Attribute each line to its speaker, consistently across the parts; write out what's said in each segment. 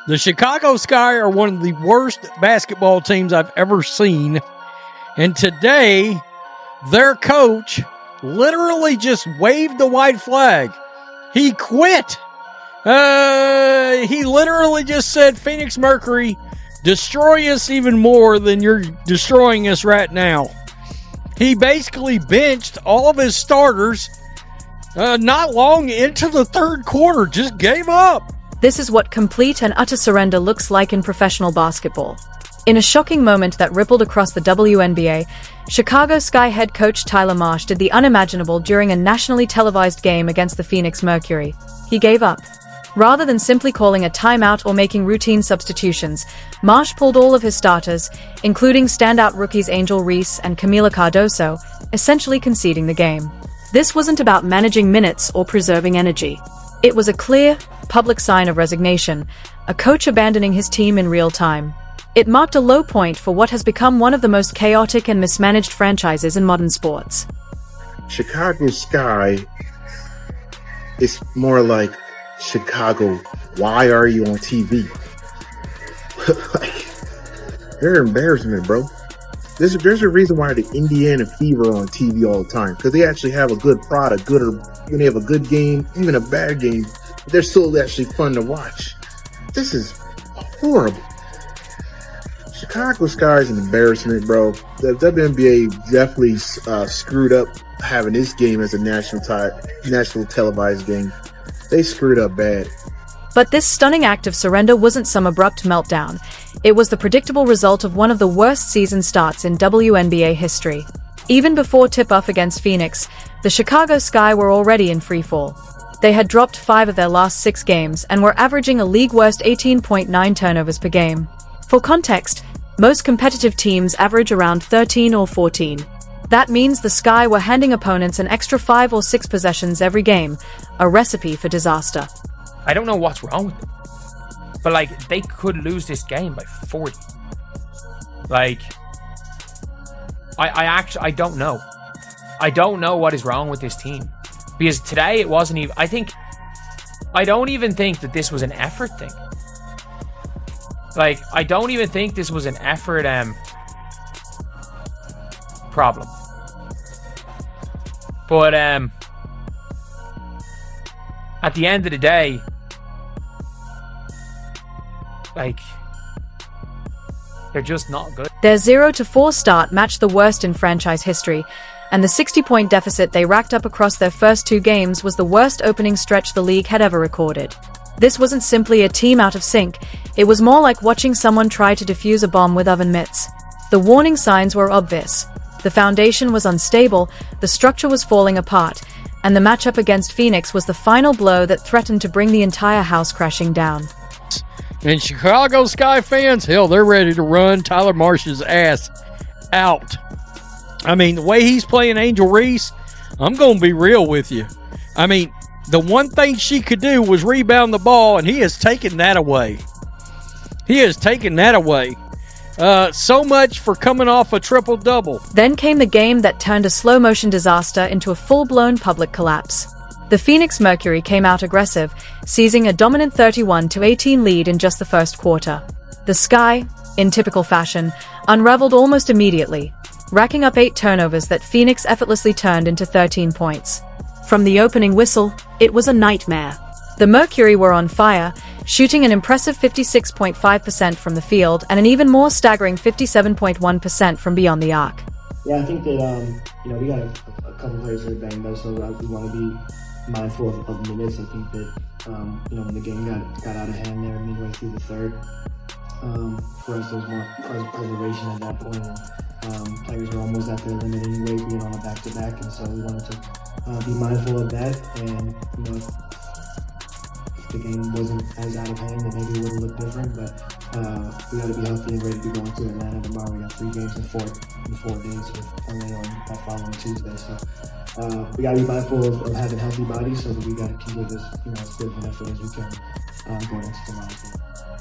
Speaker 1: The Chicago Sky are one of the worst basketball teams I've ever seen. And today, their coach literally just waved the white flag. He quit. He literally just said, Phoenix Mercury, destroy us even more than you're destroying us right now. He basically benched all of his starters not long into the third quarter, just gave up.
Speaker 2: This is what complete and utter surrender looks like in professional basketball. In a shocking moment that rippled across the WNBA, Chicago Sky head coach Tyler Marsh did the unimaginable during a nationally televised game against the Phoenix Mercury. He gave up. Rather than simply calling a timeout or making routine substitutions, Marsh pulled all of his starters, including standout rookies Angel Reese and Camila Cardoso, essentially conceding the game. This wasn't about managing minutes or preserving energy. It was a clear, public sign of resignation, a coach abandoning his team in real time. It marked a low point for what has become one of the most chaotic and mismanaged franchises in modern sports.
Speaker 3: Chicago Sky is more like Chicago, why are you on TV? Like, they're embarrassment, bro. There's a reason why the Indiana Fever are on TV all the time, because they actually have a good product, when they have a good game, even a bad game, they're still actually fun to watch. This is horrible. Chicago Sky is an embarrassment, bro. The WNBA definitely screwed up having this game as a national televised game. They screwed up bad.
Speaker 2: But this stunning act of surrender wasn't some abrupt meltdown. It was the predictable result of one of the worst season starts in WNBA history. Even before tip-off against Phoenix, the Chicago Sky were already in freefall. They had dropped 5 of their last 6 games and were averaging a league-worst 18.9 turnovers per game. For context, most competitive teams average around 13 or 14. That means the Sky were handing opponents an extra 5 or 6 possessions every game, a recepe for disaster.
Speaker 4: I don't know what's wrong with them. But, like, they could lose this game by 40. Like, I don't know. I don't know what is wrong with this team. Because today it wasn't even... I don't even think that this was an effort thing. Like, I don't even think this was an effort problem. But, at the end of the day, like, they're just not good.
Speaker 2: Their 0-4 start matched the worst in franchise history, and the 60-point deficit they racked up across their first 2 games was the worst opening stretch the league had ever recorded. This wasn't simply a team out of sync, it was more like watching someone try to defuse a bomb with oven mitts. The warning signs were obvious. The foundation was unstable, the structure was falling apart, and the matchup against Phoenix was the final blow that threatened to bring the entire house crashing down.
Speaker 1: And Chicago Sky fans, hell, they're ready to run Tyler Marsh's ass out. I mean, the way he's playing Angel Reese, I'm going to be real with you. I mean, the one thing she could do was rebound the ball, and he has taken that away. He has taken that away. So much for coming off a triple-double.
Speaker 2: Then came the game that turned a slow-motion disaster into a full-blown public collapse. The Phoenix Mercury came out aggressive, seizing a dominant 31-18 lead in just the first quarter. The Sky, in typical fashion, unraveled almost immediately, racking up 8 turnovers that Phoenix effortlessly turned into 13 points. From the opening whistle, it was a nightmare. The Mercury were on fire, shooting an impressive 56.5% from the field and an even more staggering 57.1% from beyond the arc.
Speaker 5: Yeah, I think that we got a couple players that are banged up, so we want to be mindful of minutes. I think that when the game got out of hand there midway through the third, for us there was more preservation at that point. Players were almost at their limit anyway, being on a back-to-back, and so we wanted to be mindful of that. And if the game wasn't as out of hand, then maybe it would have looked different. But we got to be healthy and ready to go into Atlanta tomorrow. We got 3 games in 4 days, with only on that following Tuesday. So we got to be mindful of having healthy bodies, so that we can give as good of an effort as we can going into tomorrow's game.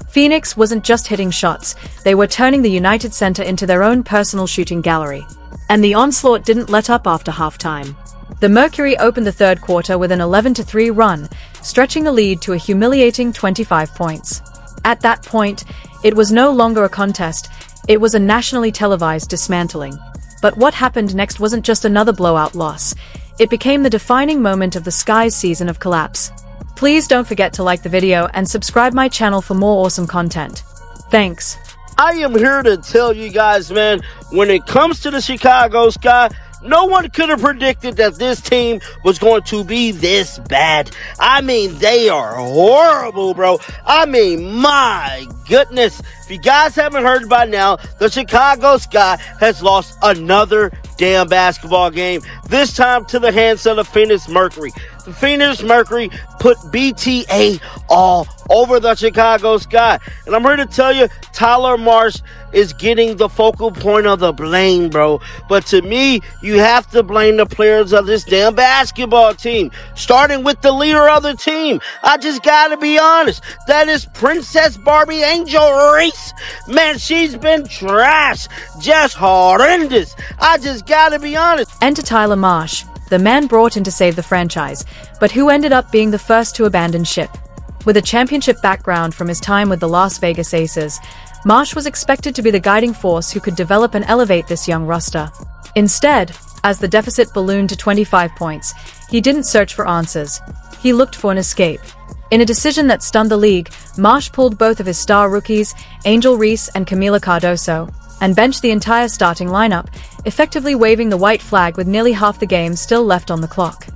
Speaker 2: Phoenix wasn't just hitting shots, they were turning the United Center into their own personal shooting gallery. And the onslaught didn't let up after halftime. The Mercury opened the third quarter with an 11-3 run, stretching the lead to a humiliating 25 points. At that point, it was no longer a contest, it was a nationally televised dismantling. But what happened next wasn't just another blowout loss. It became the defining moment of the Sky's season of collapse. Please don't forget to like the video and subscribe my channel for more awesome content. Thanks.
Speaker 6: I am here to tell you guys, man, when it comes to the Chicago Sky, no one could have predicted that this team was going to be this bad. I mean, they are horrible, bro. I mean, my goodness. If you guys haven't heard by now, the Chicago Sky has lost another damn basketball game, this time to the hands of the Phoenix Mercury. The Phoenix Mercury put BTA all over the Chicago Sky. And I'm here to tell you, Tyler Marsh is getting the focal point of the blame, bro. But to me, you have to blame the players of this damn basketball team, starting with the leader of the team. I just gotta be honest. That is Princess Barbie Angel Reese. Man, she's been trash. Just horrendous. I just gotta be honest.
Speaker 2: Enter Tyler Marsh, the man brought in to save the franchise, but who ended up being the first to abandon ship. With a championship background from his time with the Las Vegas Aces, Marsh was expected to be the guiding force who could develop and elevate this young roster. Instead, as the deficit ballooned to 25 points, he didn't search for answers. He looked for an escape. In a decision that stunned the league, Marsh pulled both of his star rookies, Angel Reese and Camila Cardoso, and benched the entire starting lineup, effectively waving the white flag with nearly half the game still left on the clock.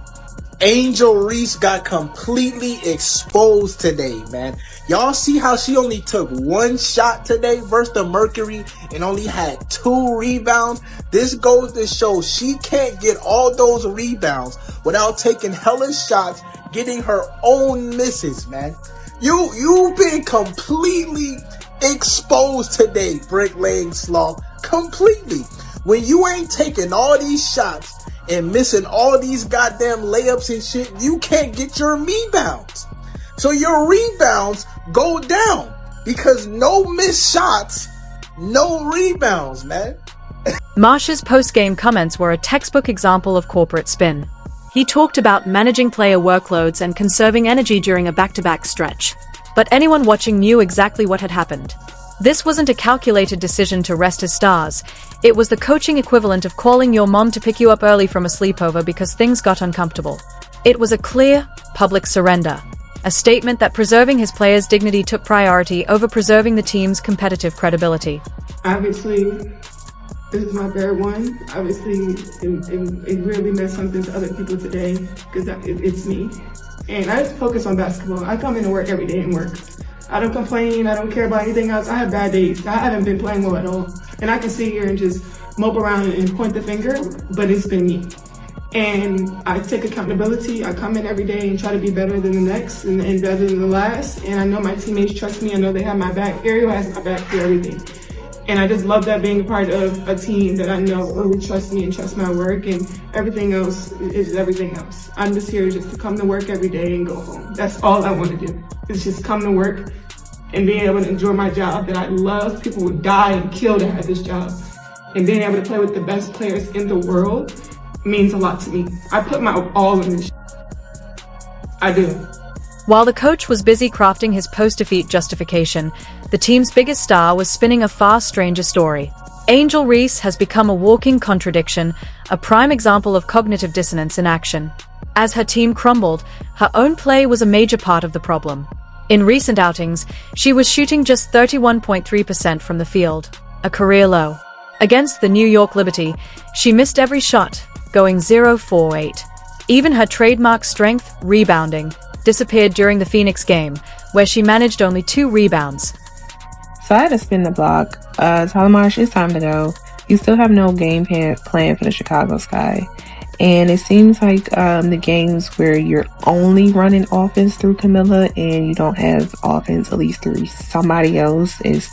Speaker 7: Angel Reese got completely exposed today, man. Y'all see how she only took one shot today versus the Mercury and only had 2 rebounds? This goes to show she can't get all those rebounds without taking hella shots, getting her own misses, man. You've been completely exposed today, Bricklaying Slaw. Completely. When you ain't taking all these shots and missing all these goddamn layups and shit, you can't get your rebounds. So your rebounds go down because no missed shots, no rebounds, man.
Speaker 2: Marsh's post-game comments were a textbook example of corporate spin. He talked about managing player workloads and conserving energy during a back-to-back stretch. But anyone watching knew exactly what had happened. This wasn't a calculated decision to rest his stars. It was the coaching equivalent of calling your mom to pick you up early from a sleepover because things got uncomfortable. It was a clear, public surrender. A statement that preserving his players' dignity took priority over preserving the team's competitive credibility.
Speaker 8: Obviously, this is my bare one. Obviously, it really meant something to other people today because it's me. And I just focus on basketball. I come into work every day and work. I don't complain. I don't care about anything else. I have bad days. I haven't been playing well at all. And I can sit here and just mope around and point the finger, but it's been me. And I take accountability. I come in every day and try to be better than the next and better than the last. And I know my teammates trust me. I know they have my back. Ariel has my back for everything. And I just love that being a part of a team that I know really trusts me and trusts my work, and everything else is everything else. I'm just here just to come to work every day and go home. That's all I want to do, is just come to work and being able to enjoy my job that I love. People would die and kill to have this job. And being able to play with the best players in the world means a lot to me. I put my all in this. I do.
Speaker 2: While the coach was busy crafting his post-defeat justification, the team's biggest star was spinning a far stranger story. Angel Reese has become a walking contradiction, a prime example of cognitive dissonance in action. As her team crumbled, her own play was a major part of the problem. In recent outings, she was shooting just 31.3% from the field, a career low. Against the New York Liberty, she missed every shot, going 0-for-8. Even her trademark strength, rebounding, disappeared during the Phoenix game, where she managed only 2 rebounds.
Speaker 9: So I had to spin the block. Tyler Marsh, it's time to go. You still have no game plan for the Chicago Sky. And it seems like the games where you're only running offense through Camila and you don't have offense at least through somebody else is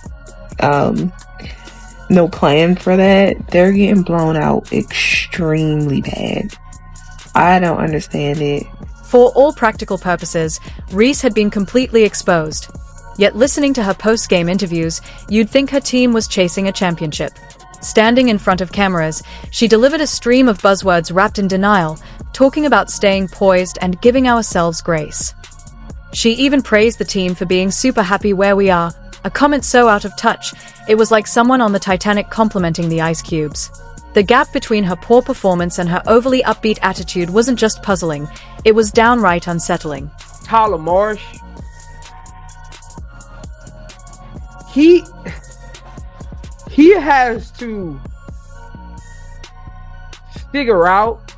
Speaker 9: no plan for that. They're getting blown out extremely bad. I don't understand it.
Speaker 2: For all practical purposes, Reese had been completely exposed. Yet listening to her post-game interviews, you'd think her team was chasing a championship. Standing in front of cameras, she delivered a stream of buzzwords wrapped in denial, talking about staying poised and giving ourselves grace. She even praised the team for being super happy where we are, a comment so out of touch, it was like someone on the Titanic complimenting the ice cubes. The gap between her poor performance and her overly upbeat attitude wasn't just puzzling, it was downright unsettling.
Speaker 10: Tyler Marsh, he has to figure out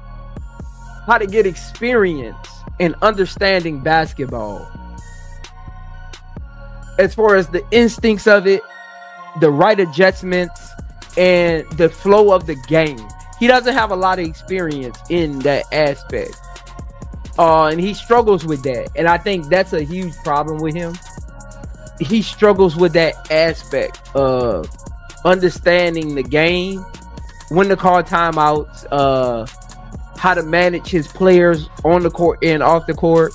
Speaker 10: how to get experience in understanding basketball. As far as the instincts of it, the right adjustments, and the flow of the game. He doesn't have a lot of experience in that aspect. And he struggles with that. And I think that's a huge problem with him. He struggles with that aspect of understanding the game, when to call timeouts, how to manage his players on the court and off the court,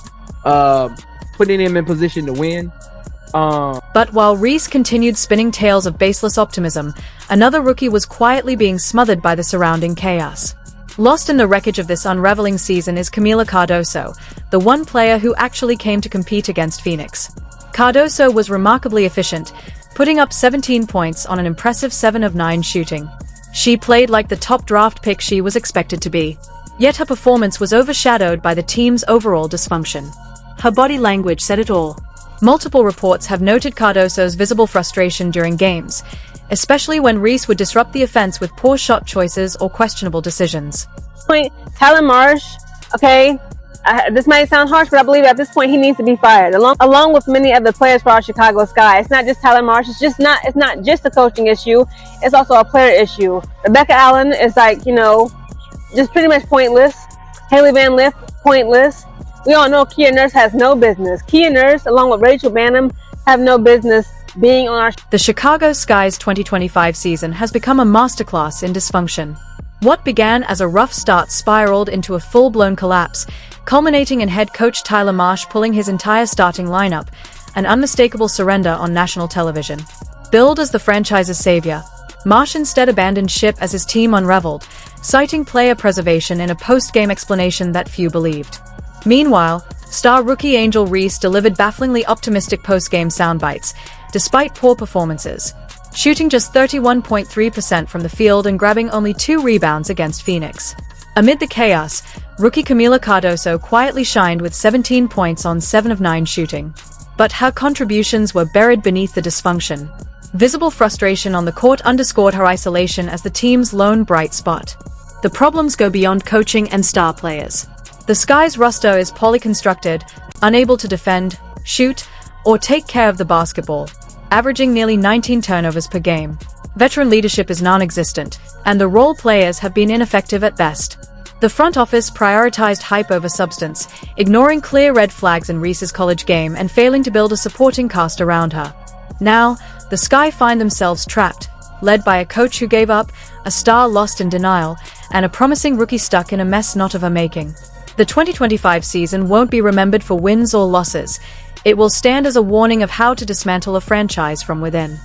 Speaker 10: putting him in position to win.
Speaker 2: But while Reese continued spinning tales of baseless optimism, another rookie was quietly being smothered by the surrounding chaos. Lost in the wreckage of this unraveling season is Kamilla Cardoso, the one player who actually came to compete against Phoenix. Cardoso was remarkably efficient, putting up 17 points on an impressive 7 of 9 shooting. She played like the top draft pick she was expected to be. Yet her performance was overshadowed by the team's overall dysfunction. Her body language said it all. Multiple reports have noted Cardoso's visible frustration during games, especially when Reese would disrupt the offense with poor shot choices or questionable decisions.
Speaker 11: Tyler Marsh, okay, this might sound harsh, but I believe at this point he needs to be fired, along with many other players for our Chicago Sky. It's not just Tyler Marsh. It's not just a coaching issue. It's also a player issue. Rebecca Allen is just pretty much pointless. Haley Van Lith, pointless. We all know Kia Nurse has no business. Kia Nurse, along with Rachel Bannum, have no business being on our...
Speaker 2: The Chicago Sky's 2025 season has become a masterclass in dysfunction. What began as a rough start spiraled into a full-blown collapse, culminating in head coach Tyler Marsh pulling his entire starting lineup, an unmistakable surrender on national television. Billed as the franchise's savior, Marsh instead abandoned ship as his team unraveled, citing player preservation in a post-game explanation that few believed. Meanwhile, star rookie Angel Reese delivered bafflingly optimistic post-game soundbites, despite poor performances, shooting just 31.3% from the field and grabbing only 2 rebounds against Phoenix. Amid the chaos, rookie Kamilla Cardoso quietly shined with 17 points on 7 of 9 shooting. But her contributions were buried beneath the dysfunction. Visible frustration on the court underscored her isolation as the team's lone bright spot. The problems go beyond coaching and star players. The Sky's roster is poorly constructed, unable to defend, shoot, or take care of the basketball, averaging nearly 19 turnovers per game. Veteran leadership is non-existent, and the role players have been ineffective at best. The front office prioritized hype over substance, ignoring clear red flags in Reese's college game and failing to build a supporting cast around her. Now, the Sky find themselves trapped, led by a coach who gave up, a star lost in denial, and a promising rookie stuck in a mess not of her making. The 2025 season won't be remembered for wins or losses. It will stand as a warning of how to dismantle a franchise from within.